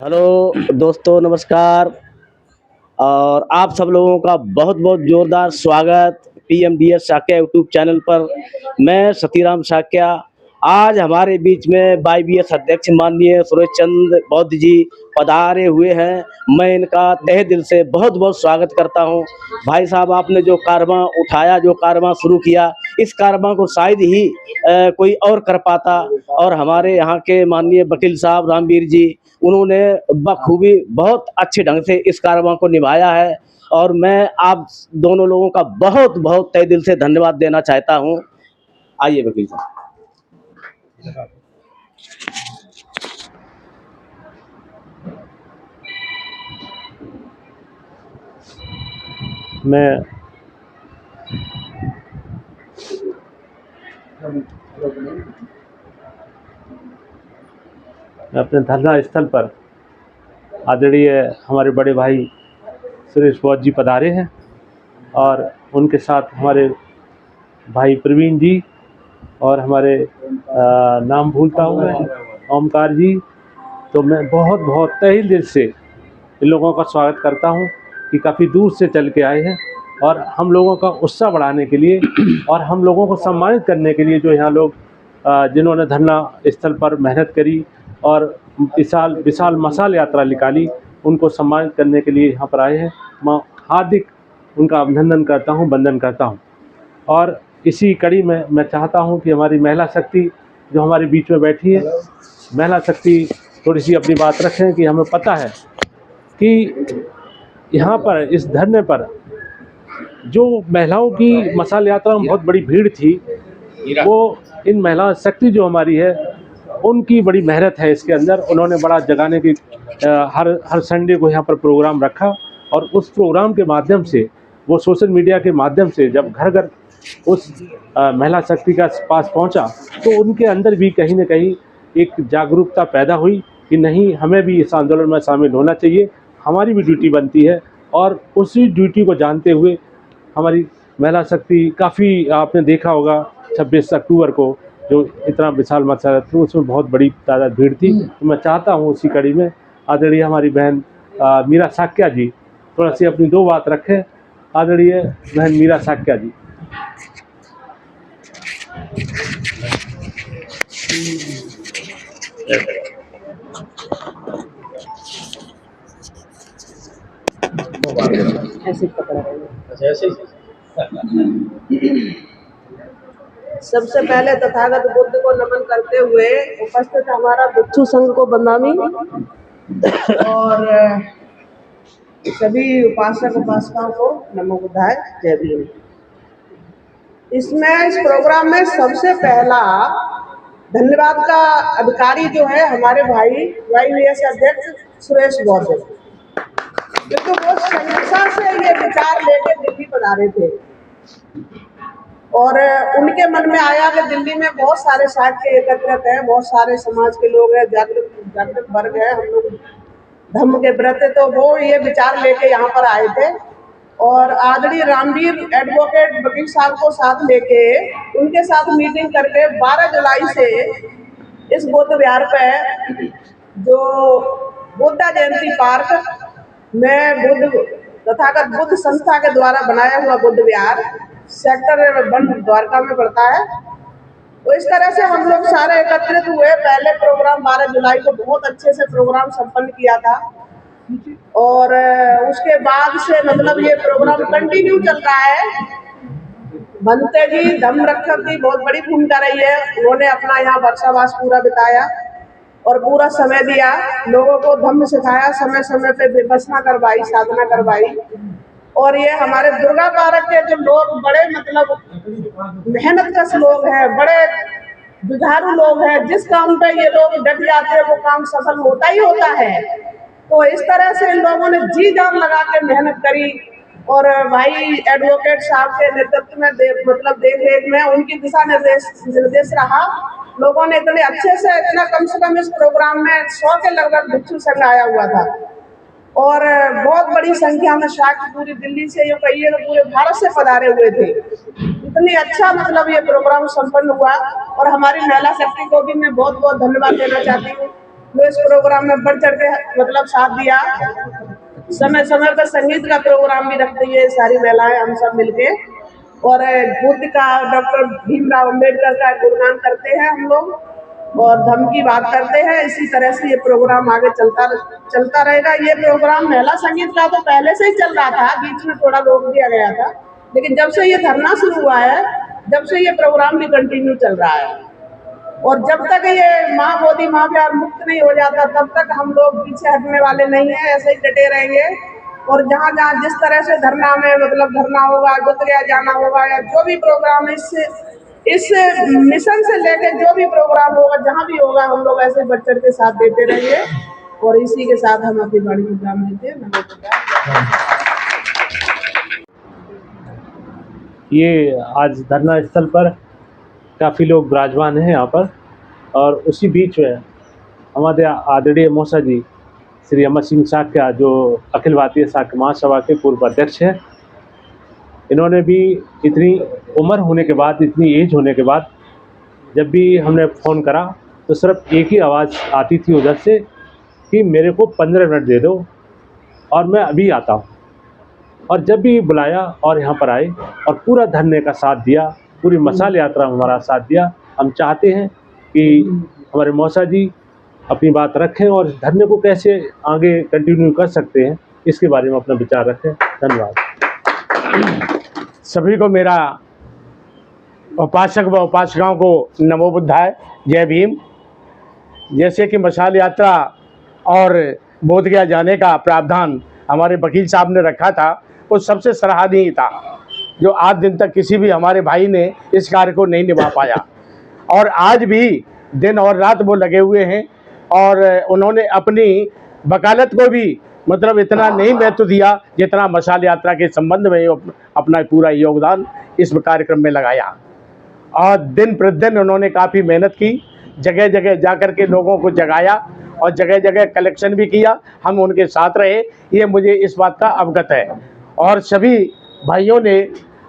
Hello दोस्तों, नमस्कार। और आप सब लोगों का बहुत बहुत जोरदार स्वागत पीएमडीएस शाक्या यूट्यूब चैनल पर। मैं सतीराम शाक्या। आज हमारे बीच में वाईबीएस अध्यक्ष माननीय सुरेश चंद्र बौद्ध जी पधारे हुए हैं। मैं इनका तहे दिल से बहुत बहुत स्वागत करता हूं। भाई साहब, आपने जो कारवां उठाया, जो कारवां शुरू किया, इस कारवां को शायद ही कोई और कर पाता। और हमारे यहाँ के माननीय वकील साहब रामवीर जी, उन्होंने बखूबी बहुत अच्छे ढंग से इस कारवां को निभाया है। और मैं आप दोनों लोगों का बहुत बहुत तहे दिल से धन्यवाद देना चाहता हूं। आइए वकील साहब। मैं अपने धरना स्थल पर आदरणीय हमारे बड़े भाई सुरेश बौद्ध जी पधारे हैं और उनके साथ हमारे भाई प्रवीण जी और हमारे नाम भूलता हूँ मैं, ओमकार जी। तो मैं बहुत बहुत तहे दिल से इन लोगों का स्वागत करता हूँ कि काफ़ी दूर से चल के आए हैं और हम लोगों का उत्साह बढ़ाने के लिए और हम लोगों को सम्मानित करने के लिए जो यहाँ लोग जिन्होंने धरना स्थल पर मेहनत करी और विशाल विशाल मशाल यात्रा निकाली, उनको सम्मानित करने के लिए यहाँ पर आए हैं। मैं हार्दिक उनका अभिनंदन करता हूँ, वंदन करता हूँ। और इसी कड़ी में मैं चाहता हूँ कि हमारी महिला शक्ति जो हमारे बीच में बैठी है, महिला शक्ति थोड़ी सी अपनी बात रखें कि हमें पता है कि यहाँ पर इस धरने पर जो महिलाओं की मशाल यात्रा में बहुत बड़ी भीड़ थी, वो इन महिला शक्ति जो हमारी है उनकी बड़ी मेहनत है इसके अंदर। उन्होंने बड़ा जगाने की हर संडे को यहाँ पर प्रोग्राम रखा और उस प्रोग्राम के माध्यम से वो सोशल मीडिया के माध्यम से जब घर घर उस महिला शक्ति का पास पहुँचा तो उनके अंदर भी कहीं ना कहीं एक जागरूकता पैदा हुई कि नहीं, हमें भी इस आंदोलन में शामिल होना चाहिए, हमारी भी ड्यूटी बनती है। और उसी ड्यूटी को जानते हुए हमारी महिला शक्ति काफ़ी, आपने देखा होगा 26 अक्टूबर को जो इतना विशाल मचा थी, उसमें बहुत बड़ी तादाद भीड़ थी। तो मैं चाहता हूँ उसी कड़ी में आदरणीय हमारी बहन मीरा शाक्या जी थोड़ा सी अपनी दो बात रखें। आदरणीय बहन मीरा शाक्या जी। सबसे पहले तथागत बुद्ध को नमन करते हुए उपस्थित हमारा भिक्षु संघ को बंदामी और सभी उपासक उपासिकाओं को नमो बुद्धाय, जय भीम। इस प्रोग्राम में सबसे पहला धन्यवाद का अधिकारी जो है हमारे भाई वाईबीएस अध्यक्ष सुरेश बौद्ध, क्योंकि वो संस्था से ये विचार लेके दिल्ली पधारे थे और उनके मन में आया कि दिल्ली में बहुत सारे साहित्य एकत्रित है, बहुत सारे समाज के लोग हैं, जागृत वर्ग है, हम लोग धम्म के व्रत, तो वो ये विचार लेके यहाँ पर आए थे। और आदरणीय रामवीर एडवोकेट वकील साहब को साथ लेके उनके साथ मीटिंग करके 12 जुलाई से इस बुद्ध विहार पे जो बुद्धा जयंती पार्क में बुद्ध तथागत बुद्ध संस्था के द्वारा बनाया हुआ बुद्ध विहार सेक्टर 1 द्वारका में पड़ता है। तो इस तरह से हम लोग सारे एकत्रित हुए। पहले प्रोग्राम 12 जुलाई को बहुत अच्छे से प्रोग्राम संपन्न किया था और उसके बाद से मतलब ये प्रोग्राम कंटिन्यू चल रहा है। भंते जी धम्म रक्षक की बहुत बड़ी भूमिका रही है, उन्होंने अपना यहाँ वर्षावास पूरा बिताया और पूरा समय दिया, लोगों को धम्म सिखाया, समय समय पे विपश्यना करवाई, साधना करवाई। और ये हमारे दुर्गा पार्क के जो लोग बड़े मतलब मेहनत कश लोग हैं, बड़े जुझारू लोग हैं, जिस काम पे ये लोग डट जाते हैं वो काम सफल होता ही होता है। तो इस तरह से इन लोगों ने जी जान लगा के मेहनत करी और भाई एडवोकेट साहब के नेतृत्व में मतलब देख रेख में उनकी दिशा निर्देश रहा। लोगों ने इतने अच्छे से, इतना कम से कम इस प्रोग्राम में 100 के लगभग भिक्षु संघ आया हुआ था और बहुत बड़ी संख्या में शायद पूरी दिल्ली से, ये कहिए तो पूरे भारत से पधारे हुए थे। इतनी अच्छा मतलब ये प्रोग्राम संपन्न हुआ और हमारी महिला शक्ति को भी मैं बहुत बहुत धन्यवाद देना चाहती हूँ। जो इस प्रोग्राम में बढ़ चढ़ के मतलब साथ दिया। समय समय पर संगीत का प्रोग्राम भी रखती है सारी महिलाएं हम सब मिलके, और बुद्ध का, डॉक्टर भीमराव अम्बेडकर का गुणगान करते हैं हम लोग और धर्म की बात करते हैं। इसी तरह से ये प्रोग्राम आगे चलता रहेगा। ये प्रोग्राम महिला संगीत का तो पहले से ही चल रहा था, बीच में थोड़ा रोक दिया गया था, लेकिन जब से ये धरना शुरू हुआ है, जब से ये प्रोग्राम भी कंटिन्यू चल रहा है। और जब तक ये महाबोधि महाव्यार मुक्त नहीं हो जाता, तब तक हम लोग पीछे हटने वाले नहीं है, ऐसे ही डटे रहेंगे। और जहाँ जहाँ जिस तरह से धरना में मतलब धरना होगा, बोध गया जाना होगा, या जो भी प्रोग्राम इस मिशन से लेकर जो भी प्रोग्राम होगा, जहाँ भी होगा, हम लोग ऐसे बढ़ चढ़ के साथ देते रहेंगे। और इसी के साथ हम अपनी बड़ी प्रोग्राम देते हैं। ये आज धरना स्थल पर काफ़ी लोग विराजमान हैं यहाँ पर, और उसी बीच में हमारे आदरणीय मौसा जी श्री अमर सिंह साक्या, जो अखिल भारतीय साक्य महासभा के पूर्व अध्यक्ष हैं, इन्होंने भी इतनी उम्र होने के बाद, इतनी एज होने के बाद, जब भी हमने फ़ोन करा तो सिर्फ एक ही आवाज़ आती थी उधर से कि मेरे को 15 मिनट दे दो और मैं अभी आता हूँ। और जब भी बुलाया और यहाँ पर आए और पूरा धरने का साथ दिया, पूरी मशाल यात्रा में हमारा साथ दिया। हम चाहते हैं कि हमारे मौसा जी अपनी बात रखें और धरने को कैसे आगे कंटिन्यू कर सकते हैं, इसके बारे में अपना विचार रखें। धन्यवाद। सभी को मेरा उपासक व उपासिकाओं को नमो बुद्धाय, जय भीम। जैसे कि मशाल यात्रा और बोध गया जाने का प्रावधान हमारे वकील साहब ने रखा था, वो सबसे सराहनीय था, जो आज दिन तक किसी भी हमारे भाई ने इस कार्य को नहीं निभा पाया। और आज भी दिन और रात वो लगे हुए हैं, और उन्होंने अपनी वकालत को भी मतलब इतना नहीं महत्व दिया जितना मशाल यात्रा के संबंध में अपना पूरा योगदान इस कार्यक्रम में लगाया। और दिन प्रतिदिन उन्होंने काफ़ी मेहनत की, जगह जगह जा कर के लोगों को जगाया और जगह जगह कलेक्शन भी किया। हम उनके साथ रहे, ये मुझे इस बात का अवगत है। और सभी भाइयों ने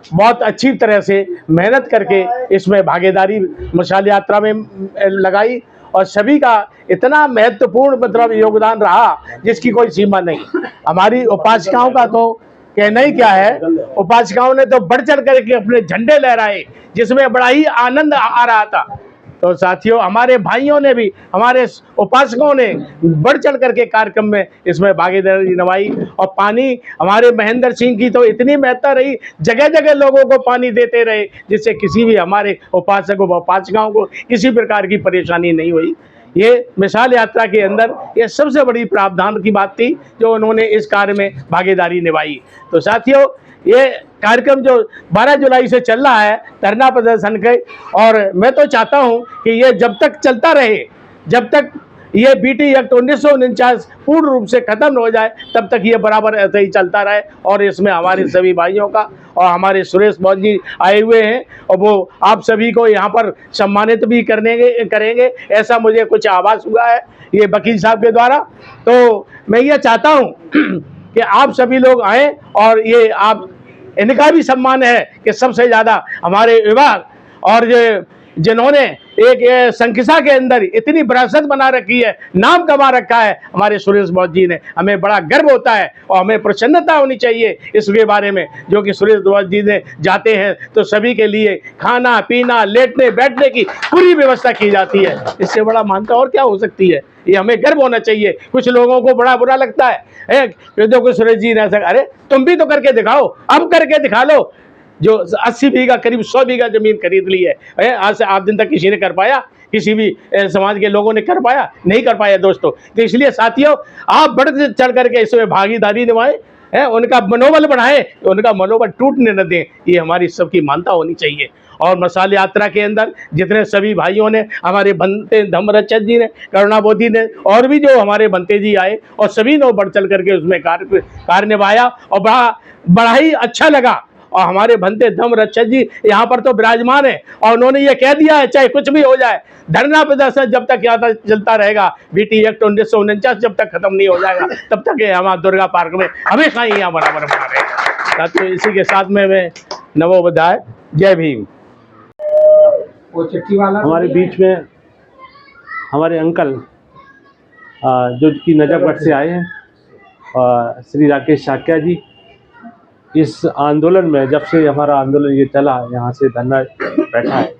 बहुत अच्छी तरह से मेहनत करके इसमें भागीदारी मशाल यात्रा में लगाई, और सभी का इतना महत्वपूर्ण मतलब योगदान रहा जिसकी कोई सीमा नहीं। हमारी उपासिकाओं का तो कहना ही क्या है, उपासिकाओं ने तो बढ़ चढ़ करके अपने झंडे लहराए, जिसमें बड़ा ही आनंद आ रहा था। तो साथियों, हमारे भाइयों ने भी, हमारे उपासकों ने बढ़ चढ़ करके कार्यक्रम में इसमें भागीदारी निभाई। और पानी, हमारे महेंद्र सिंह की तो इतनी महत्ता रही, जगह जगह लोगों को पानी देते रहे, जिससे किसी भी हमारे उपासकों व उपासिकाओं को किसी प्रकार की परेशानी नहीं हुई। ये मशाल यात्रा के अंदर ये सबसे बड़ी प्रावधान की बात थी जो उन्होंने इस कार्य में भागीदारी निभाई। तो साथियों, ये कार्यक्रम जो 12 जुलाई से चल रहा है धरना प्रदर्शन के, और मैं तो चाहता हूं कि ये जब तक चलता रहे, जब तक ये बीटी एक्ट 1949 पूर्ण रूप से खत्म हो जाए, तब तक ये बराबर ऐसे ही चलता रहे। और इसमें हमारे सभी भाइयों का, और हमारे सुरेश बहुत जी आए हुए हैं, और वो आप सभी को यहाँ पर सम्मानित भी करेंगे, ऐसा मुझे कुछ आभास हुआ है ये वकील साहब के द्वारा। तो मैं ये चाहता हूँ कि आप सभी लोग आएँ, और ये आप, इनका भी सम्मान है कि सबसे ज़्यादा हमारे विभाग और जिन्होंने एक संकिसा के अंदर इतनी विरासत बना रखी है, नाम कमा रखा है, हमारे सुरेश बौद्ध जी ने, हमें बड़ा गर्व होता है और हमें प्रसन्नता होनी चाहिए इसके बारे में, जो कि सुरेश बौद्ध जी ने जाते हैं तो सभी के लिए खाना पीना, लेटने बैठने की पूरी व्यवस्था की जाती है। इससे बड़ा मानता और क्या हो सकती है, ये हमें गर्व होना चाहिए। कुछ लोगों को बड़ा बुरा लगता है, देखो सुरेश जी ने ऐसा, अरे तुम भी तो करके दिखाओ, अब करके दिखा लो। जो 80 बीघा करीब 100 बीघा जमीन खरीद ली है, आज से 8 दिन तक किसी ने कर पाया? किसी भी समाज के लोगों ने कर पाया? नहीं कर पाया दोस्तों। तो इसलिए साथियों, आप बढ़ चढ़ करके इसमें भागीदारी निभाएं, उनका मनोबल बढ़ाएं, उनका मनोबल टूटने न दें, ये हमारी सबकी मानता होनी चाहिए। और मशाल यात्रा के अंदर जितने सभी भाइयों ने, हमारे बनते धम्मरचंद जी ने, करुणाबोधि ने, और भी जो हमारे बनते जी आए, और सभी ने बढ़ चढ़ करके उसमें कार्य निभाया, और बड़ा ही अच्छा लगा। और हमारे बनते धम्मरचंद जी यहाँ पर तो विराजमान है, और उन्होंने ये कह दिया है चाहे कुछ भी हो जाए, धरना प्रदर्शन जब तक यहाँ चलता रहेगा, बीटी एक्ट 1949 जब तक खत्म नहीं हो जाएगा, तब तक ये हमारा दुर्गा पार्क में हमेशा ही यहाँ बराबर बना रहेगा। तो इसी के साथ में मैं नमो बुद्धाय, जय भीम। हमारे बीच में हमारे अंकल जो कि नजफगढ़ से आए हैं, श्री राकेश शाक्या जी। इस आंदोलन में जब से हमारा आंदोलन ये चला, यहाँ से धरना बैठा है,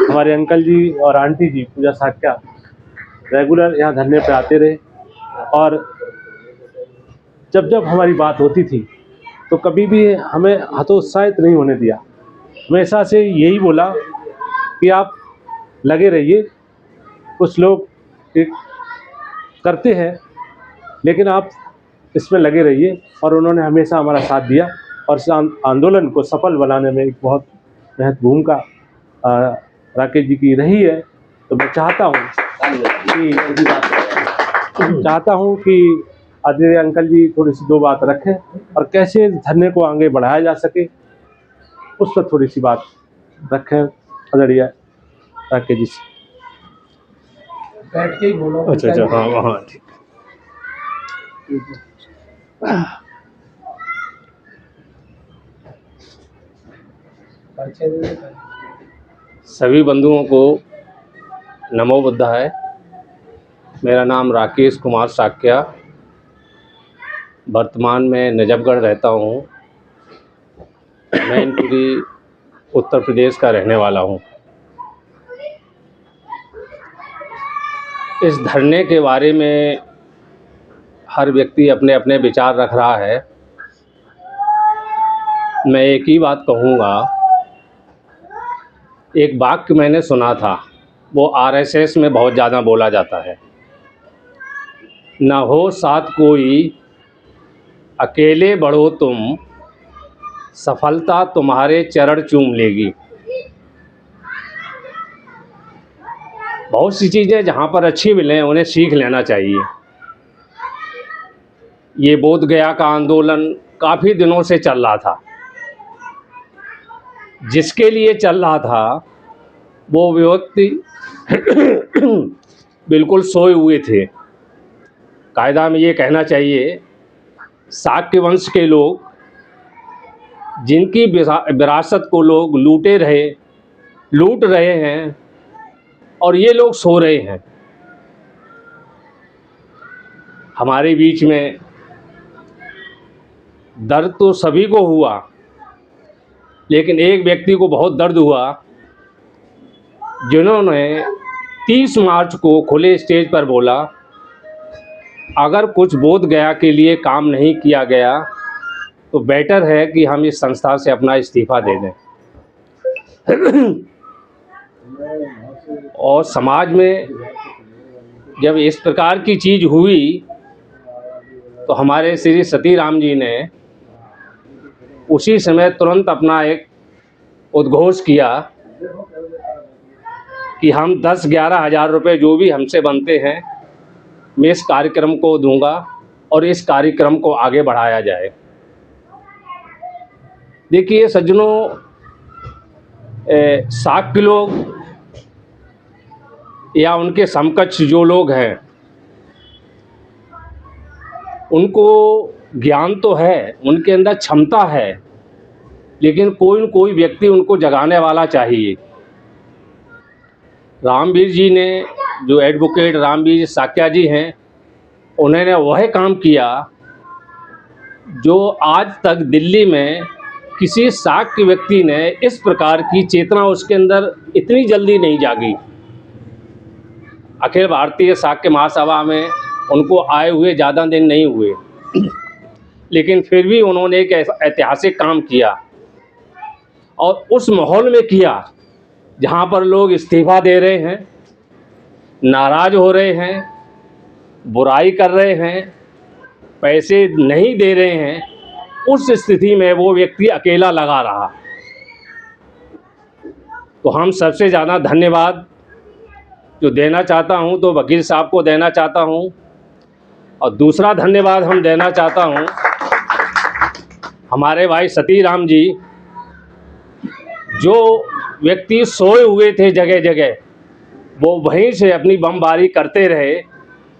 हमारे अंकल जी और आंटी जी पूजा शाक्या रेगुलर यहाँ धरने पे आते रहे। और जब जब हमारी बात होती थी तो कभी भी हमें हतोत्साहित नहीं होने दिया। हमेशा से यही बोला कि आप लगे रहिए, कुछ लोग करते हैं लेकिन आप इसमें लगे रहिए। और उन्होंने हमेशा हमारा साथ दिया और इस आंदोलन को सफल बनाने में एक बहुत महत्वपूर्ण भूमिका राकेश जी की रही है। तो मैं चाहता हूँ कि आदरणीय अंकल जी थोड़ी सी दो बात रखें और कैसे धरने को आगे बढ़ाया जा सके उस पर थोड़ी सी बात रखें आदरणीय राकेश जी से। बैठ के ही बोलो। अच्छा हाँ ठीक। सभी बंधुओं को नमो बुद्धाय। मेरा नाम राकेश कुमार शाक्या, वर्तमान में नजफगढ़ रहता हूँ। मैनपुरी उत्तर प्रदेश का रहने वाला हूँ। इस धरने के बारे में हर व्यक्ति अपने अपने विचार रख रहा है। मैं एक ही बात कहूँगा, एक वाक्य मैंने सुना था, वो आरएसएस में बहुत ज़्यादा बोला जाता है, न हो साथ कोई अकेले बढ़ो तुम, सफलता तुम्हारे चरण चूम लेगी। बहुत सी चीज़ें जहाँ पर अच्छी मिलें उन्हें सीख लेना चाहिए। ये बोध गया का आंदोलन काफ़ी दिनों से चल रहा था। जिसके लिए चल रहा था वो व्यक्ति बिल्कुल सोए हुए थे। कायदा में ये कहना चाहिए, शाक्य वंश के लोग जिनकी विरासत को लोग लूट रहे हैं और ये लोग सो रहे हैं। हमारे बीच में दर्द तो सभी को हुआ, लेकिन एक व्यक्ति को बहुत दर्द हुआ जिन्होंने 30 मार्च को खुले स्टेज पर बोला, अगर कुछ बोध गया के लिए काम नहीं किया गया तो बेटर है कि हम इस संस्था से अपना इस्तीफा दे दें। और समाज में जब इस प्रकार की चीज़ हुई तो हमारे श्री सतीराम जी ने उसी समय तुरंत अपना एक उद्घोष किया कि हम 10-11 हज़ार रुपये जो भी हमसे बनते हैं मैं इस कार्यक्रम को दूंगा और इस कार्यक्रम को आगे बढ़ाया जाए। देखिए सज्जनों, शाक्य लोग या उनके समकक्ष जो लोग हैं उनको ज्ञान तो है, उनके अंदर क्षमता है, लेकिन कोई न कोई व्यक्ति उनको जगाने वाला चाहिए। रामवीर जी ने, जो एडवोकेट रामवीर शाक्या जी हैं, उन्होंने वह काम किया जो आज तक दिल्ली में किसी शाक्य व्यक्ति ने इस प्रकार की चेतना उसके अंदर इतनी जल्दी नहीं जागी। अखिल भारतीय शाक्य महासभा में उनको आए हुए ज़्यादा दिन नहीं हुए, लेकिन फिर भी उन्होंने एक ऐतिहासिक काम किया और उस माहौल में किया जहाँ पर लोग इस्तीफा दे रहे हैं, नाराज़ हो रहे हैं, बुराई कर रहे हैं, पैसे नहीं दे रहे हैं। उस स्थिति में वो व्यक्ति अकेला लगा रहा। तो हम सबसे ज़्यादा धन्यवाद जो देना चाहता हूँ तो वकील साहब को देना चाहता हूँ, और दूसरा धन्यवाद हम देना चाहता हूँ हमारे भाई सतीराम जी, जो व्यक्ति सोए हुए थे जगह जगह, वो वहीं से अपनी बमबारी करते रहे,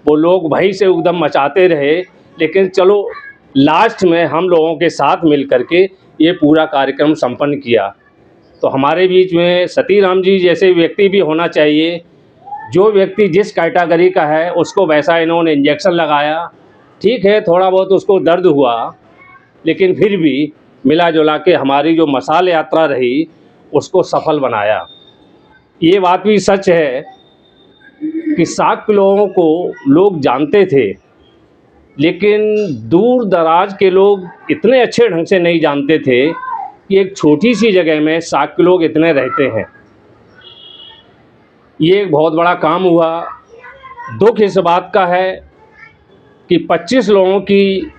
वो लोग वहीं से उद्यम मचाते रहे, लेकिन चलो लास्ट में हम लोगों के साथ मिल करके ये पूरा कार्यक्रम संपन्न किया। तो हमारे बीच में सतीराम जी जैसे व्यक्ति भी होना चाहिए जो व्यक्ति जिस कैटेगरी का है उसको वैसा इन्होंने इंजेक्शन लगाया। ठीक है, थोड़ा बहुत उसको दर्द हुआ, लेकिन फिर भी मिला जुला के हमारी जो मशाल यात्रा रही उसको सफल बनाया। ये बात भी सच है कि साक लोगों को लोग जानते थे, लेकिन दूर दराज के लोग इतने अच्छे ढंग से नहीं जानते थे कि एक छोटी सी जगह में साक के लोग इतने रहते हैं। ये एक बहुत बड़ा काम हुआ। दुख इस बात का है कि 25 लोगों की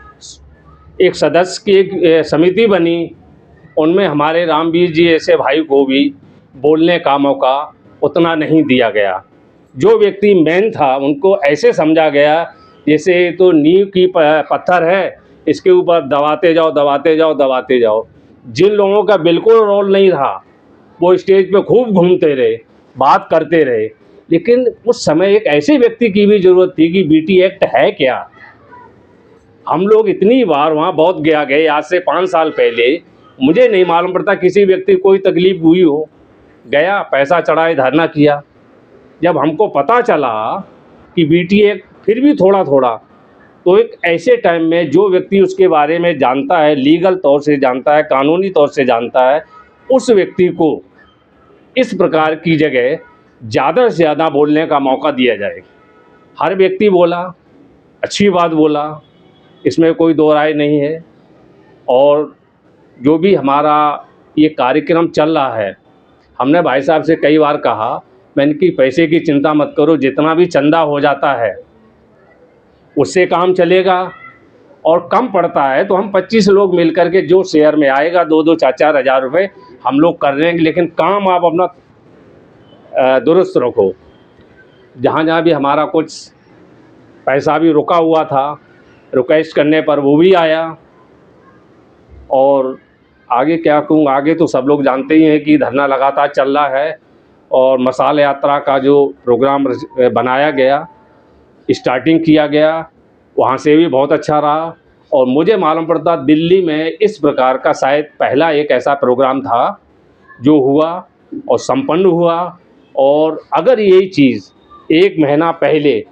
एक सदस्य की एक समिति बनी, उनमें हमारे रामवीर जी ऐसे भाई को भी बोलने का मौका उतना नहीं दिया गया। जो व्यक्ति मेन था उनको ऐसे समझा गया जैसे तो नींव की पत्थर है, इसके ऊपर दबाते जाओ दबाते जाओ दबाते जाओ। जिन लोगों का बिल्कुल रोल नहीं रहा वो स्टेज पे खूब घूमते रहे, बात करते रहे, लेकिन उस समय एक ऐसे व्यक्ति की भी ज़रूरत थी कि बीटी एक्ट है क्या। हम लोग इतनी बार वहाँ बहुत गए, आज से 5 साल पहले मुझे नहीं मालूम पड़ता किसी व्यक्ति को कोई तकलीफ़ हुई हो, गया पैसा चढ़ाए धरना किया। जब हमको पता चला कि बीटी एक्ट फिर भी थोड़ा थोड़ा, तो एक ऐसे टाइम में जो व्यक्ति उसके बारे में जानता है, लीगल तौर से जानता है, कानूनी तौर से जानता है, उस व्यक्ति को इस प्रकार की जगह ज़्यादा से ज़्यादा बोलने का मौका दिया जाए। हर व्यक्ति बोला, अच्छी बात बोला, इसमें कोई दो राय नहीं है। और जो भी हमारा ये कार्यक्रम चल रहा है, हमने भाई साहब से कई बार कहा, मैंने कि पैसे की चिंता मत करो, जितना भी चंदा हो जाता है उससे काम चलेगा, और कम पड़ता है तो हम 25 लोग मिल कर के जो शेयर में आएगा 2-2 4-4 हज़ार रुपये हम लोग कर लेंगे, लेकिन काम आप अपना दुरुस्त रखो। जहाँ जहाँ भी हमारा कुछ पैसा भी रुका हुआ था, रिक्वेस्ट करने पर वो भी आया। और आगे क्या कहूँ, आगे तो सब लोग जानते ही हैं कि धरना लगातार चल रहा है, और मशाल यात्रा का जो प्रोग्राम बनाया गया, स्टार्टिंग किया गया, वहाँ से भी बहुत अच्छा रहा। और मुझे मालूम पड़ता दिल्ली में इस प्रकार का शायद पहला एक ऐसा प्रोग्राम था जो हुआ और संपन्न हुआ। और अगर यही चीज़ 1 महीना पहले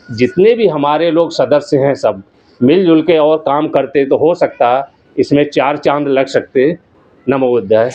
जितने भी हमारे लोग सदस्य हैं सब मिलजुल के और काम करते तो हो सकता इसमें 4 चांद लग सकते। नमो बुद्धाय।